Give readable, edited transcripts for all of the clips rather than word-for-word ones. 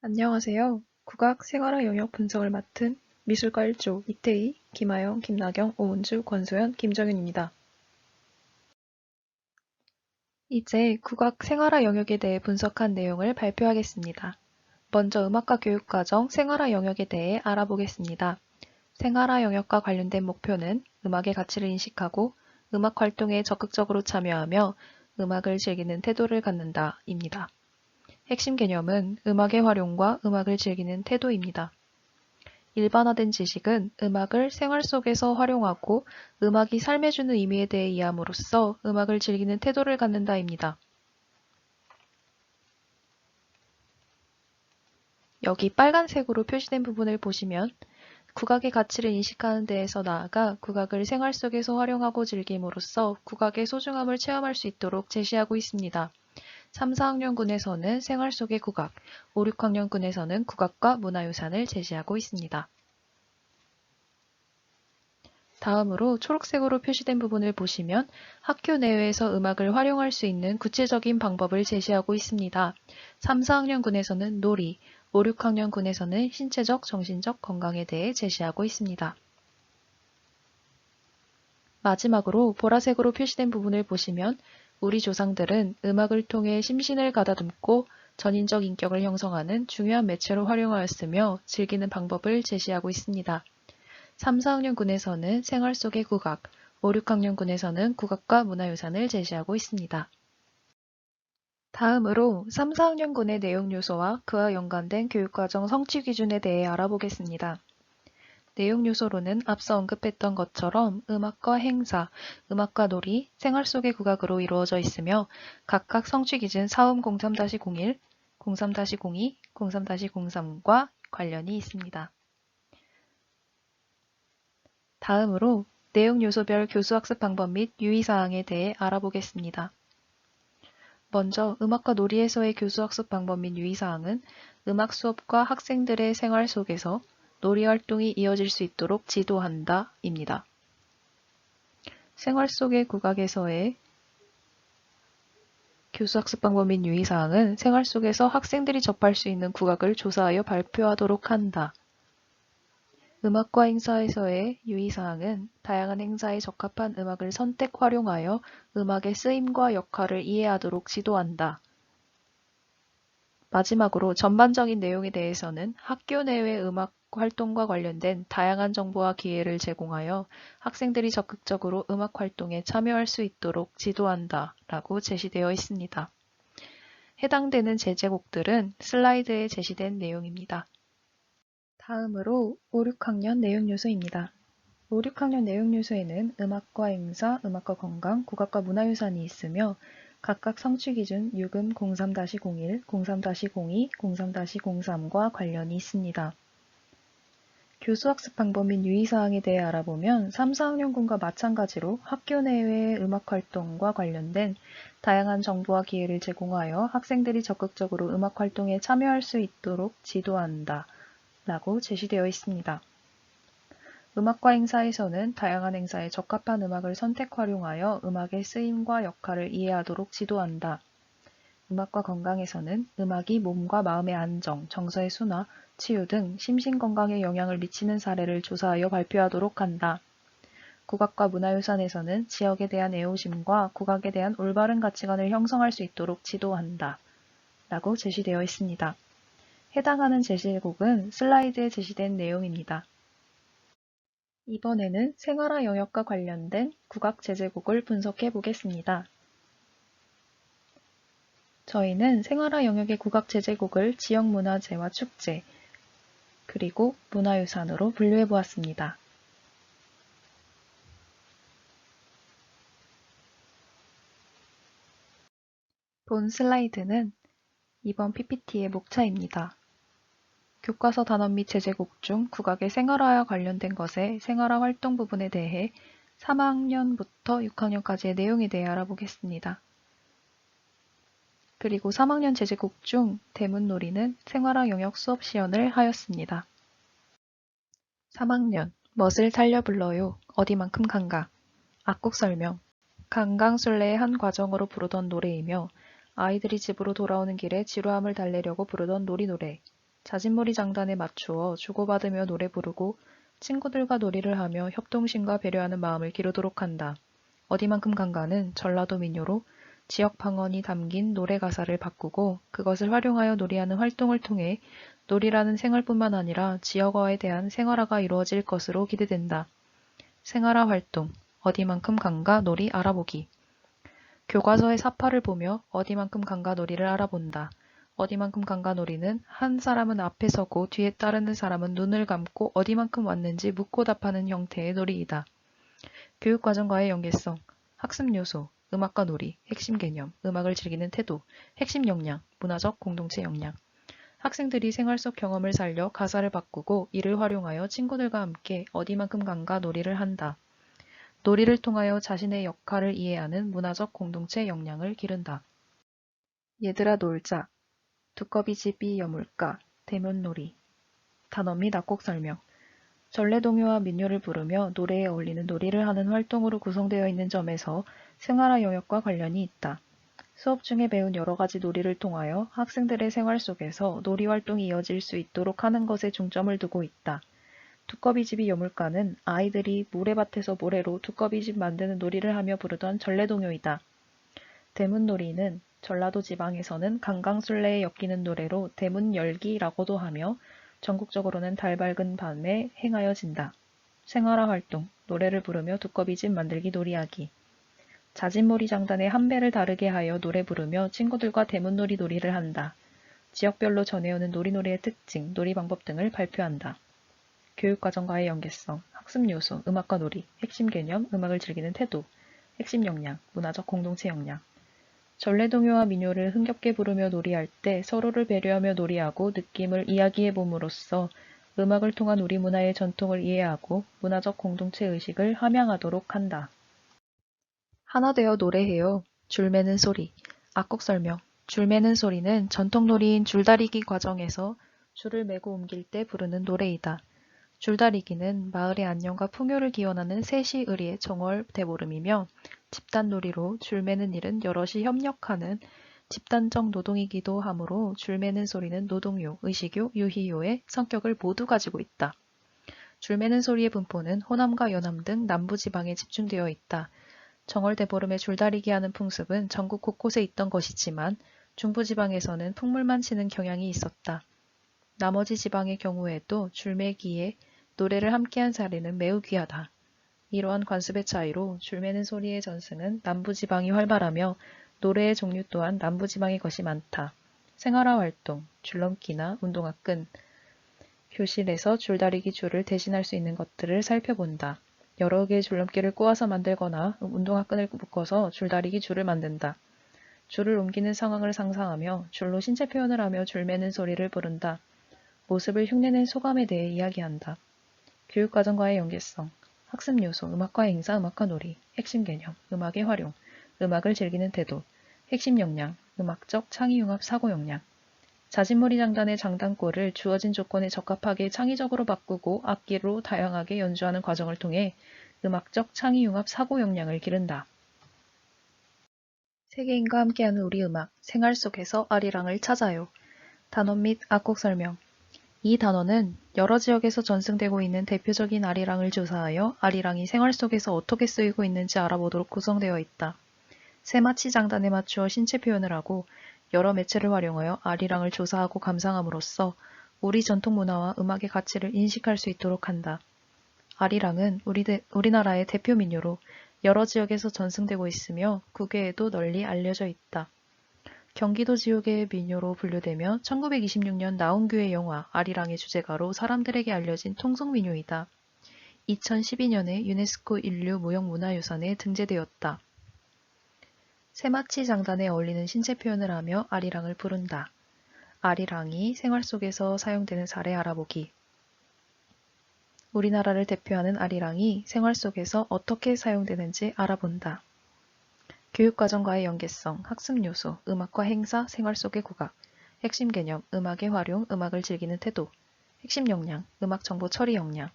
안녕하세요. 국악 생활화 영역 분석을 맡은 미술과 1조 이태희, 김아영, 김나경, 오은주, 권소연, 김정윤입니다. 이제 국악 생활화 영역에 대해 분석한 내용을 발표하겠습니다. 먼저 음악과 교육과정 생활화 영역에 대해 알아보겠습니다. 생활화 영역과 관련된 목표는 음악의 가치를 인식하고 음악 활동에 적극적으로 참여하며 음악을 즐기는 태도를 갖는다입니다. 핵심 개념은 음악의 활용과 음악을 즐기는 태도입니다. 일반화된 지식은 음악을 생활 속에서 활용하고 음악이 삶에 주는 의미에 대해 이해함으로써 음악을 즐기는 태도를 갖는다입니다. 여기 빨간색으로 표시된 부분을 보시면 국악의 가치를 인식하는 데에서 나아가 국악을 생활 속에서 활용하고 즐김으로써 국악의 소중함을 체험할 수 있도록 제시하고 있습니다. 3, 4학년군에서는 생활 속의 국악, 5, 6학년군에서는 국악과 문화유산을 제시하고 있습니다. 다음으로 초록색으로 표시된 부분을 보시면 학교 내외에서 음악을 활용할 수 있는 구체적인 방법을 제시하고 있습니다. 3, 4학년군에서는 놀이, 5, 6학년군에서는 신체적, 정신적 건강에 대해 제시하고 있습니다. 마지막으로 보라색으로 표시된 부분을 보시면 우리 조상들은 음악을 통해 심신을 가다듬고 전인적 인격을 형성하는 중요한 매체로 활용하였으며 즐기는 방법을 제시하고 있습니다. 3, 4학년군에서는 생활 속의 국악, 5, 6학년군에서는 국악과 문화유산을 제시하고 있습니다. 다음으로 3, 4학년군의 내용 요소와 그와 연관된 교육과정 성취 기준에 대해 알아보겠습니다. 내용 요소로는 앞서 언급했던 것처럼 음악과 행사, 음악과 놀이, 생활 속의 국악으로 이루어져 있으며 각각 성취 기준 4음03-01, 03-02, 03-03과 관련이 있습니다. 다음으로 내용 요소별 교수학습 방법 및 유의사항에 대해 알아보겠습니다. 먼저 음악과 놀이에서의 교수학습 방법 및 유의사항은 음악 수업과 학생들의 생활 속에서 놀이 활동이 이어질 수 있도록 지도한다 입니다. 생활 속의 국악에서의 교수학습 방법 및 유의사항은 생활 속에서 학생들이 접할 수 있는 국악을 조사하여 발표하도록 한다. 음악과 행사에서의 유의사항은 다양한 행사에 적합한 음악을 선택 활용하여 음악의 쓰임과 역할을 이해하도록 지도한다. 마지막으로 전반적인 내용에 대해서는 학교 내외 음악 활동과 관련된 다양한 정보와 기회를 제공하여 학생들이 적극적으로 음악 활동에 참여할 수 있도록 지도한다 라고 제시되어 있습니다. 해당되는 제재곡들은 슬라이드에 제시된 내용입니다. 다음으로 5, 6학년 내용 요소입니다. 5, 6학년 내용 요소에는 음악과 행사, 음악과 건강, 국악과 문화유산이 있으며 각각 성취 기준 6음 03-01, 03-02, 03-03과 관련이 있습니다. 교수학습 방법 및 유의사항에 대해 알아보면 3, 4학년군과 마찬가지로 학교 내외의 음악활동과 관련된 다양한 정보와 기회를 제공하여 학생들이 적극적으로 음악활동에 참여할 수 있도록 지도한다 라고 제시되어 있습니다. 음악과 행사에서는 다양한 행사에 적합한 음악을 선택 활용하여 음악의 쓰임과 역할을 이해하도록 지도한다. 음악과 건강에서는 음악이 몸과 마음의 안정, 정서의 순화, 치유 등 심신건강에 영향을 미치는 사례를 조사하여 발표하도록 한다. 국악과 문화유산에서는 지역에 대한 애호심과 국악에 대한 올바른 가치관을 형성할 수 있도록 지도한다. 라고 제시되어 있습니다. 해당하는 제시곡은 슬라이드에 제시된 내용입니다. 이번에는 생활화 영역과 관련된 국악 제재곡을 분석해 보겠습니다. 저희는 생활화 영역의 국악 제재곡을 지역문화재와 축제, 그리고 문화유산으로 분류해 보았습니다. 본 슬라이드는 이번 PPT의 목차입니다. 교과서 단원 및 제재곡 중 국악의 생활화와 관련된 것의 생활화 활동 부분에 대해 3학년부터 6학년까지의 내용에 대해 알아보겠습니다. 그리고 3학년 제재곡 중 대문놀이는 생활화 영역 수업 시연을 하였습니다. 3학년 멋을 살려 불러요. 어디만큼 간가. 악곡 설명. 강강술래의 한 과정으로 부르던 노래이며 아이들이 집으로 돌아오는 길에 지루함을 달래려고 부르던 놀이노래. 자진몰이 장단에 맞추어 주고받으며 노래 부르고 친구들과 놀이를 하며 협동심과 배려하는 마음을 기르도록 한다. 어디만큼 간가는 전라도 민요로 지역 방언이 담긴 노래 가사를 바꾸고 그것을 활용하여 놀이하는 활동을 통해 놀이라는 생활뿐만 아니라 지역어에 대한 생활화가 이루어질 것으로 기대된다. 생활화 활동, 어디만큼 간가 놀이 알아보기. 교과서의 사파를 보며 어디만큼 간가 놀이를 알아본다. 어디만큼 간가 놀이는 한 사람은 앞에 서고 뒤에 따르는 사람은 눈을 감고 어디만큼 왔는지 묻고 답하는 형태의 놀이이다. 교육과정과의 연계성, 학습 요소, 음악과 놀이, 핵심 개념, 음악을 즐기는 태도, 핵심 역량, 문화적 공동체 역량. 학생들이 생활 속 경험을 살려 가사를 바꾸고 이를 활용하여 친구들과 함께 어디만큼 간가 놀이를 한다. 놀이를 통하여 자신의 역할을 이해하는 문화적 공동체 역량을 기른다. 얘들아 놀자. 두꺼비집이 여물까. 대문놀이. 단어 및 악곡 설명. 전래동요와 민요를 부르며 노래에 어울리는 놀이를 하는 활동으로 구성되어 있는 점에서 생활화 영역과 관련이 있다. 수업 중에 배운 여러 가지 놀이를 통하여 학생들의 생활 속에서 놀이 활동이 이어질 수 있도록 하는 것에 중점을 두고 있다. 두꺼비집이 여물까는 아이들이 모래밭에서 모래로 두꺼비집 만드는 놀이를 하며 부르던 전래동요이다. 대문놀이는 전라도 지방에서는 강강술래에 엮이는 노래로 대문열기라고도 하며 전국적으로는 달 밝은 밤에 행하여진다. 생활화 활동, 노래를 부르며 두꺼비집 만들기 놀이하기. 자진몰이 장단에 한 배를 다르게 하여 노래 부르며 친구들과 대문놀이 놀이를 한다. 지역별로 전해오는 놀이놀이의 특징, 놀이 방법 등을 발표한다. 교육과정과의 연계성, 학습 요소, 음악과 놀이, 핵심 개념, 음악을 즐기는 태도, 핵심 역량, 문화적 공동체 역량. 전래동요와 민요를 흥겹게 부르며 놀이할 때 서로를 배려하며 놀이하고 느낌을 이야기해 봄으로써 음악을 통한 우리 문화의 전통을 이해하고 문화적 공동체 의식을 함양하도록 한다. 하나 되어 노래해요. 줄매는 소리. 악곡 설명. 줄매는 소리는 전통놀이인 줄다리기 과정에서 줄을 매고 옮길 때 부르는 노래이다. 줄다리기는 마을의 안녕과 풍요를 기원하는 세시의리의 정월 대보름이며 집단놀이로 줄매는 일은 여럿이 협력하는 집단적 노동이기도 하므로 줄매는 소리는 노동요, 의식요, 유희요의 성격을 모두 가지고 있다. 줄매는 소리의 분포는 호남과 연암 등 남부지방에 집중되어 있다. 정월 대보름에 줄다리기 하는 풍습은 전국 곳곳에 있던 것이지만 중부지방에서는 풍물만 치는 경향이 있었다. 나머지 지방의 경우에도 줄매기에 노래를 함께한 사례는 매우 귀하다. 이러한 관습의 차이로 줄매는 소리의 전승은 남부지방이 활발하며 노래의 종류 또한 남부지방의 것이 많다. 생활화 활동, 줄넘기나 운동화 끈, 교실에서 줄다리기 줄을 대신할 수 있는 것들을 살펴본다. 여러 개의 줄넘기를 꼬아서 만들거나 운동화 끈을 묶어서 줄다리기 줄을 만든다. 줄을 옮기는 상황을 상상하며 줄로 신체 표현을 하며 줄매는 소리를 부른다. 모습을 흉내낸 소감에 대해 이야기한다. 교육과정과의 연계성, 학습 요소, 음악과 행사, 음악과 놀이, 핵심 개념, 음악의 활용, 음악을 즐기는 태도, 핵심 역량, 음악적 창의융합 사고 역량. 자진몰이 장단의 장단꼴을 주어진 조건에 적합하게 창의적으로 바꾸고 악기로 다양하게 연주하는 과정을 통해 음악적 창의융합 사고 역량을 기른다. 세계인과 함께하는 우리 음악, 생활 속에서 아리랑을 찾아요. 단어 및 악곡 설명. 이 단어는 여러 지역에서 전승되고 있는 대표적인 아리랑을 조사하여 아리랑이 생활 속에서 어떻게 쓰이고 있는지 알아보도록 구성되어 있다. 세마치 장단에 맞추어 신체 표현을 하고 여러 매체를 활용하여 아리랑을 조사하고 감상함으로써 우리 전통 문화와 음악의 가치를 인식할 수 있도록 한다. 아리랑은 우리나라의 대표 민요로 여러 지역에서 전승되고 있으며 국외에도 널리 알려져 있다. 경기도 지역의 민요로 분류되며 1926년 나온규의 영화 아리랑의 주제가로 사람들에게 알려진 통성민요이다. 2012년에 유네스코 인류 무형문화유산에 등재되었다. 세마치 장단에 어울리는 신체 표현을 하며 아리랑을 부른다. 아리랑이 생활 속에서 사용되는 사례 알아보기. 우리나라를 대표하는 아리랑이 생활 속에서 어떻게 사용되는지 알아본다. 교육과정과의 연계성, 학습 요소, 음악과 행사, 생활 속의 국악, 핵심 개념, 음악의 활용, 음악을 즐기는 태도, 핵심 역량, 음악 정보 처리 역량.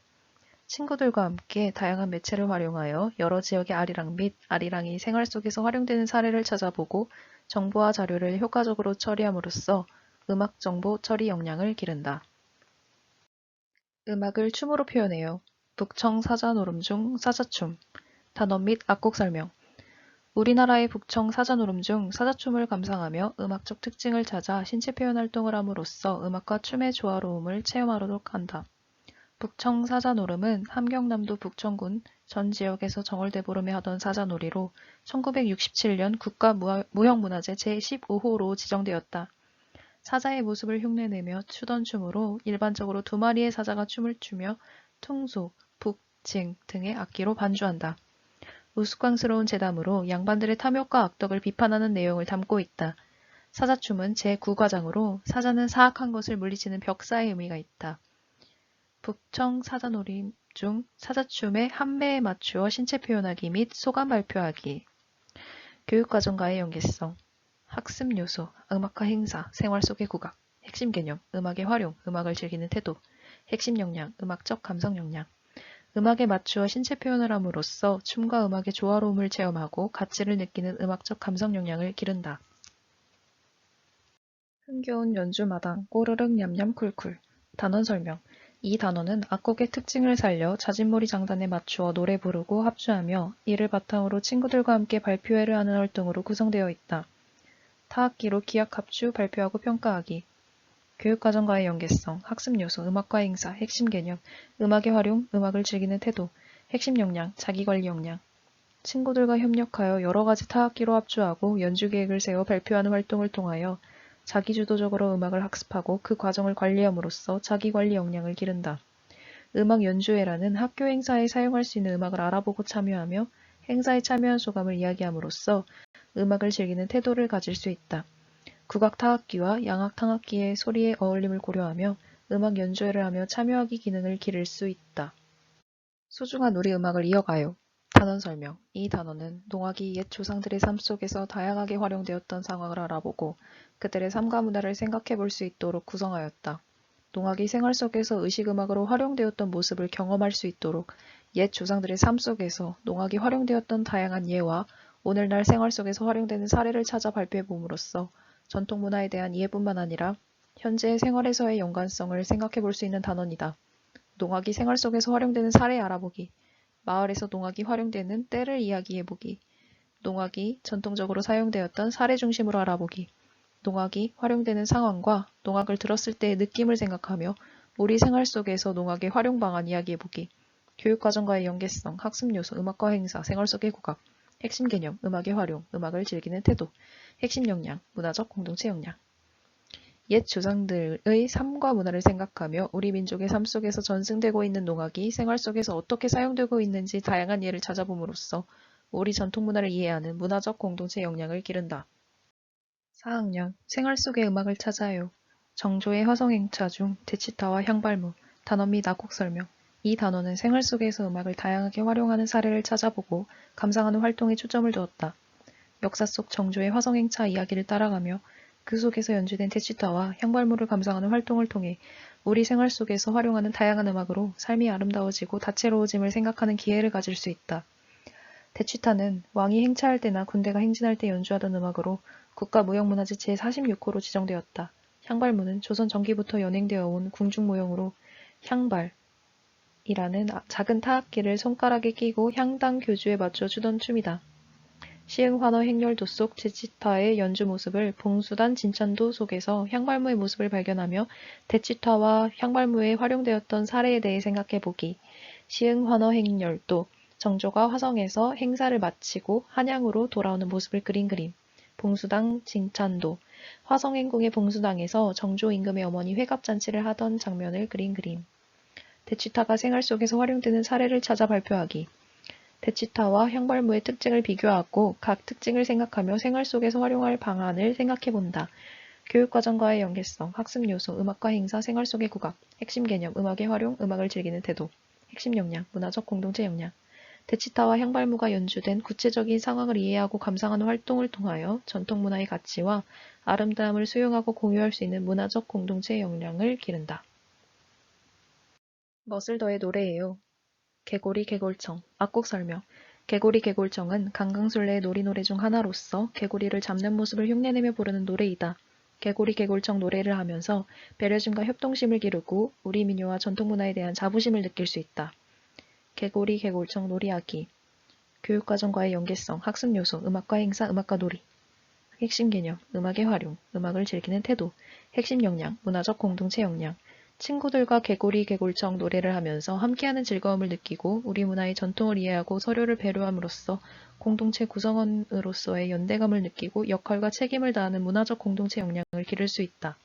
친구들과 함께 다양한 매체를 활용하여 여러 지역의 아리랑 및 아리랑이 생활 속에서 활용되는 사례를 찾아보고 정보와 자료를 효과적으로 처리함으로써 음악 정보 처리 역량을 기른다. 음악을 춤으로 표현해요. 북청 사자 노름 중 사자춤. 단원 및 악곡 설명. 우리나라의 북청 사자 노름 중 사자춤을 감상하며 음악적 특징을 찾아 신체 표현 활동을 함으로써 음악과 춤의 조화로움을 체험하도록 한다. 북청 사자노름은 함경남도 북청군 전 지역에서 정월대보름에 하던 사자놀이로 1967년 국가무형문화재 제15호로 지정되었다. 사자의 모습을 흉내내며 추던 춤으로 일반적으로 두 마리의 사자가 춤을 추며 퉁소, 북, 징 등의 악기로 반주한다. 우스꽝스러운 재담으로 양반들의 탐욕과 악덕을 비판하는 내용을 담고 있다. 사자춤은 제9과장으로 사자는 사악한 것을 물리치는 벽사의 의미가 있다. 북청 사자놀이 중 사자춤의 한매에 맞추어 신체 표현하기 및 소감 발표하기. 교육과정과의 연계성. 학습 요소, 음악화 행사, 생활 속의 국악. 핵심 개념, 음악의 활용, 음악을 즐기는 태도. 핵심 역량, 음악적 감성 역량. 음악에 맞추어 신체 표현을 함으로써 춤과 음악의 조화로움을 체험하고 가치를 느끼는 음악적 감성 역량을 기른다. 흥겨운 연주마당, 꼬르륵 냠냠 쿨쿨. 단원 설명. 이 단원은 악곡의 특징을 살려 자진몰이 장단에 맞추어 노래 부르고 합주하며 이를 바탕으로 친구들과 함께 발표회를 하는 활동으로 구성되어 있다. 타악기로 기악 합주, 발표하고 평가하기. 교육과정과의 연계성, 학습 요소, 음악과 행사, 핵심 개념, 음악의 활용, 음악을 즐기는 태도, 핵심 역량, 자기관리 역량. 친구들과 협력하여 여러 가지 타악기로 합주하고 연주 계획을 세워 발표하는 활동을 통하여 자기주도적으로 음악을 학습하고 그 과정을 관리함으로써 자기관리 역량을 기른다. 음악 연주회라는 학교 행사에 사용할 수 있는 음악을 알아보고 참여하며 행사에 참여한 소감을 이야기함으로써 음악을 즐기는 태도를 가질 수 있다. 국악 타악기와 양악 타악기의 소리의 어울림을 고려하며 음악 연주회를 하며 참여하기 기능을 기를 수 있다. 소중한 우리 음악을 이어가요. 단원 설명. 이 단원은 농악이 옛 조상들의 삶 속에서 다양하게 활용되었던 상황을 알아보고 그들의 삶과 문화를 생각해 볼 수 있도록 구성하였다. 농악이 생활 속에서 의식음악으로 활용되었던 모습을 경험할 수 있도록 옛 조상들의 삶 속에서 농악이 활용되었던 다양한 예와 오늘날 생활 속에서 활용되는 사례를 찾아 발표해 봄으로써 전통 문화에 대한 이해뿐만 아니라 현재의 생활에서의 연관성을 생각해 볼 수 있는 단원이다. 농악이 생활 속에서 활용되는 사례 알아보기. 마을에서 농악이 활용되는 때를 이야기해보기. 농악이 전통적으로 사용되었던 사례 중심으로 알아보기. 농악이 활용되는 상황과 농악을 들었을 때의 느낌을 생각하며 우리 생활 속에서 농악의 활용 방안 이야기해보기. 교육과정과의 연계성, 학습 요소, 음악과 행사, 생활 속의 국악. 핵심 개념, 음악의 활용, 음악을 즐기는 태도. 핵심 역량, 문화적 공동체 역량. 옛 조상들의 삶과 문화를 생각하며 우리 민족의 삶 속에서 전승되고 있는 농악이 생활 속에서 어떻게 사용되고 있는지 다양한 예를 찾아봄으로써 우리 전통 문화를 이해하는 문화적 공동체 역량을 기른다. 4학년 생활 속의 음악을 찾아요. 정조의 화성행차 중 대치타와 향발무, 단원 및 악곡 설명. 이 단원은 생활 속에서 음악을 다양하게 활용하는 사례를 찾아보고 감상하는 활동에 초점을 두었다. 역사 속 정조의 화성행차 이야기를 따라가며 그 속에서 연주된 대치타와 향발무를 감상하는 활동을 통해 우리 생활 속에서 활용하는 다양한 음악으로 삶이 아름다워지고 다채로워짐을 생각하는 기회를 가질 수 있다. 대치타는 왕이 행차할 때나 군대가 행진할 때 연주하던 음악으로 국가무형문화재 제46호로 지정되었다. 향발무는 조선 전기부터 연행되어 온 궁중무용으로 향발이라는 작은 타악기를 손가락에 끼고 향당 교주에 맞춰 추던 춤이다. 시흥환어 행렬도 속 대치타의 연주 모습을 봉수단 진천도 속에서 향발무의 모습을 발견하며 대치타와 향발무에 활용되었던 사례에 대해 생각해보기. 시흥환어 행렬도 정조가 화성에서 행사를 마치고 한양으로 돌아오는 모습을 그린 그림. 봉수당 진찬도 화성행궁의 봉수당에서 정조 임금의 어머니 회갑잔치를 하던 장면을 그린 그림. 대치타가 생활 속에서 활용되는 사례를 찾아 발표하기. 대치타와 향발무의 특징을 비교하고 각 특징을 생각하며 생활 속에서 활용할 방안을 생각해본다. 교육과정과의 연계성, 학습 요소, 음악과 행사, 생활 속의 국악, 핵심 개념, 음악의 활용, 음악을 즐기는 태도, 핵심 역량, 문화적 공동체 역량. 대치타와 향발무가 연주된 구체적인 상황을 이해하고 감상하는 활동을 통하여 전통 문화의 가치와 아름다움을 수용하고 공유할 수 있는 문화적 공동체 역량을 기른다. 멋을 더해 노래예요. 개고리 개골청, 악곡 설명. 개고리 개골청은 강강술래의 놀이노래 중 하나로서 개고리를 잡는 모습을 흉내내며 부르는 노래이다. 개구리 개굴청 노래를 하면서 배려심과 협동심을 기르고 우리 민요와 전통문화에 대한 자부심을 느낄 수 있다. 개구리 개굴청 놀이하기. 교육과정과의 연계성, 학습 요소, 음악과 행사, 음악과 놀이. 핵심 개념, 음악의 활용, 음악을 즐기는 태도. 핵심 역량, 문화적 공동체 역량. 친구들과 개구리 개굴청 노래를 하면서 함께하는 즐거움을 느끼고 우리 문화의 전통을 이해하고 서로를 배려함으로써 공동체 구성원으로서의 연대감을 느끼고 역할과 책임을 다하는 문화적 공동체 역량을 기를 수 있다.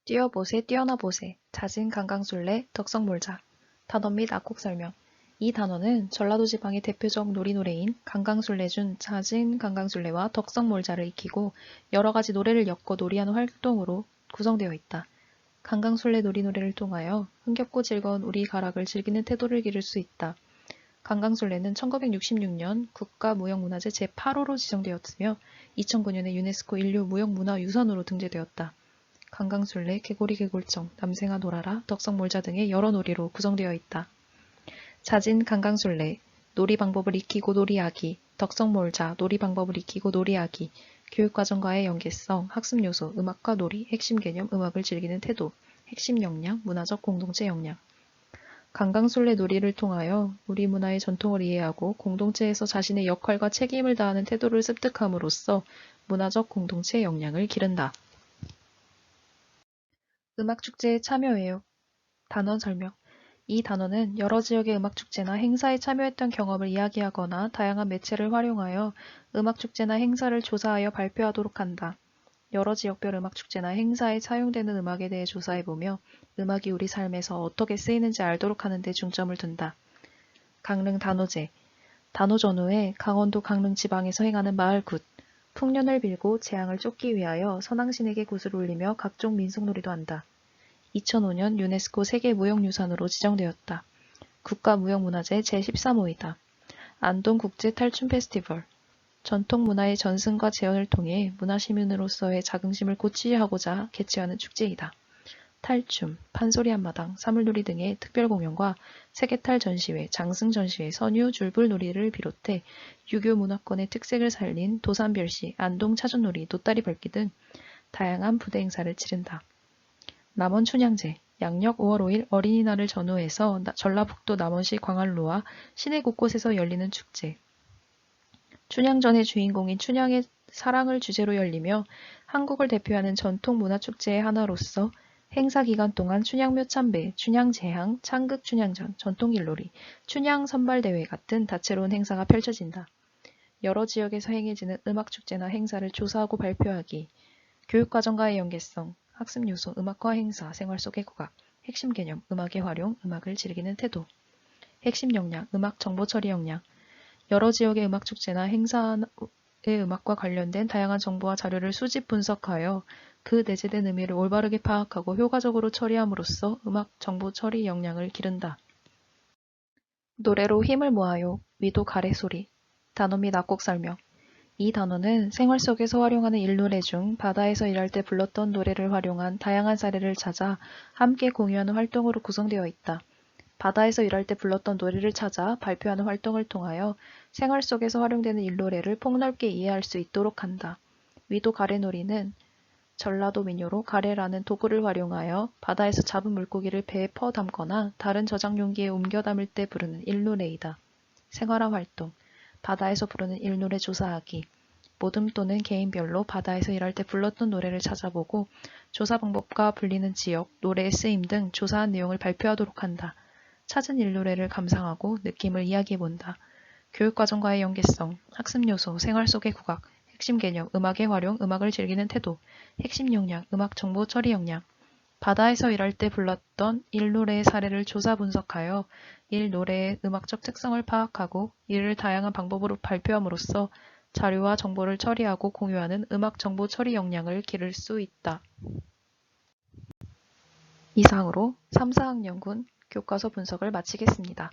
뛰어보세, 뛰어나보세, 잦은 강강술래, 덕성몰자. 단어 및 악곡 설명. 이 단어는 전라도 지방의 대표적 놀이노래인 강강술래 중 잦은 강강술래와 덕성몰자를 익히고 여러 가지 노래를 엮어 놀이하는 활동으로 구성되어 있다. 강강술래 놀이노래를 통하여 흥겹고 즐거운 우리 가락을 즐기는 태도를 기를 수 있다. 강강술래는 1966년 국가무형문화재 제8호로 지정되었으며 2009년에 유네스코 인류 무형문화유산으로 등재되었다. 강강술래, 개구리 개굴청, 남생아 놀아라, 덕성몰자 등의 여러 놀이로 구성되어 있다. 잦은 강강술래, 놀이 방법을 익히고 놀이하기, 덕성몰자, 놀이 방법을 익히고 놀이하기, 교육과정과의 연계성, 학습 요소, 음악과 놀이, 핵심 개념, 음악을 즐기는 태도, 핵심 역량, 문화적 공동체 역량. 강강술래 놀이를 통하여 우리 문화의 전통을 이해하고 공동체에서 자신의 역할과 책임을 다하는 태도를 습득함으로써 문화적 공동체 역량을 기른다. 음악축제에 참여해요. 단원 설명. 이 단어는 여러 지역의 음악축제나 행사에 참여했던 경험을 이야기하거나 다양한 매체를 활용하여 음악축제나 행사를 조사하여 발표하도록 한다. 여러 지역별 음악축제나 행사에 사용되는 음악에 대해 조사해보며 음악이 우리 삶에서 어떻게 쓰이는지 알도록 하는 데 중점을 둔다. 강릉 단오제. 단오 전후에 강원도 강릉 지방에서 행하는 마을굿. 풍년을 빌고 재앙을 쫓기 위하여 선왕신에게 굿을 울리며 각종 민속놀이도 한다. 2005년 유네스코 세계무형유산으로 지정되었다. 국가무형문화재 제13호이다. 안동국제 탈춤 페스티벌. 전통문화의 전승과 재현을 통해 문화시민으로서의 자긍심을 고취하고자 개최하는 축제이다. 탈춤, 판소리 한마당, 사물놀이 등의 특별 공연과 세계탈 전시회, 장승 전시회, 선유, 줄불놀이를 비롯해 유교 문화권의 특색을 살린 도산별시, 안동 차전놀이, 노다리 밟기 등 다양한 부대 행사를 치른다. 남원 춘향제. 양력 5월 5일 어린이날을 전후해서 전라북도 남원시 광안루와 시내 곳곳에서 열리는 축제. 춘향전의 주인공인 춘향의 사랑을 주제로 열리며 한국을 대표하는 전통 문화축제의 하나로서 행사 기간 동안 춘향묘 참배, 춘향제향, 창극 춘향전, 전통길놀이, 춘향 선발대회 같은 다채로운 행사가 펼쳐진다. 여러 지역에서 행해지는 음악축제나 행사를 조사하고 발표하기, 교육과정과의 연계성, 학습 요소, 음악과 행사, 생활 속의 국악, 핵심 개념, 음악의 활용, 음악을 즐기는 태도, 핵심 역량, 음악 정보 처리 역량, 여러 지역의 음악축제나 행사의 음악과 관련된 다양한 정보와 자료를 수집 분석하여 그 내재된 의미를 올바르게 파악하고 효과적으로 처리함으로써 음악 정보 처리 역량을 기른다. 노래로 힘을 모아요. 위도 가래소리. 단어 및 악곡 설명. 이 단어는 생활 속에서 활용하는 일노래 중 바다에서 일할 때 불렀던 노래를 활용한 다양한 사례를 찾아 함께 공유하는 활동으로 구성되어 있다. 바다에서 일할 때 불렀던 노래를 찾아 발표하는 활동을 통하여 생활 속에서 활용되는 일노래를 폭넓게 이해할 수 있도록 한다. 위도 가래놀이는 전라도 민요로 가래라는 도구를 활용하여 바다에서 잡은 물고기를 배에 퍼 담거나 다른 저장 용기에 옮겨 담을 때 부르는 일노래이다. 생활화 활동. 바다에서 부르는 일노래 조사하기. 모듬 또는 개인별로 바다에서 일할 때 불렀던 노래를 찾아보고 조사 방법과 불리는 지역, 노래의 쓰임 등 조사한 내용을 발표하도록 한다. 찾은 일노래를 감상하고 느낌을 이야기해본다. 교육과정과의 연계성, 학습 요소, 생활 속의 국악, 핵심 개념, 음악의 활용, 음악을 즐기는 태도, 핵심 역량, 음악 정보 처리 역량. 바다에서 일할 때 불렀던 일노래의 사례를 조사 분석하여 일노래의 음악적 특성을 파악하고 이를 다양한 방법으로 발표함으로써 자료와 정보를 처리하고 공유하는 음악 정보 처리 역량을 기를 수 있다. 이상으로 3, 4학년군 교과서 분석을 마치겠습니다.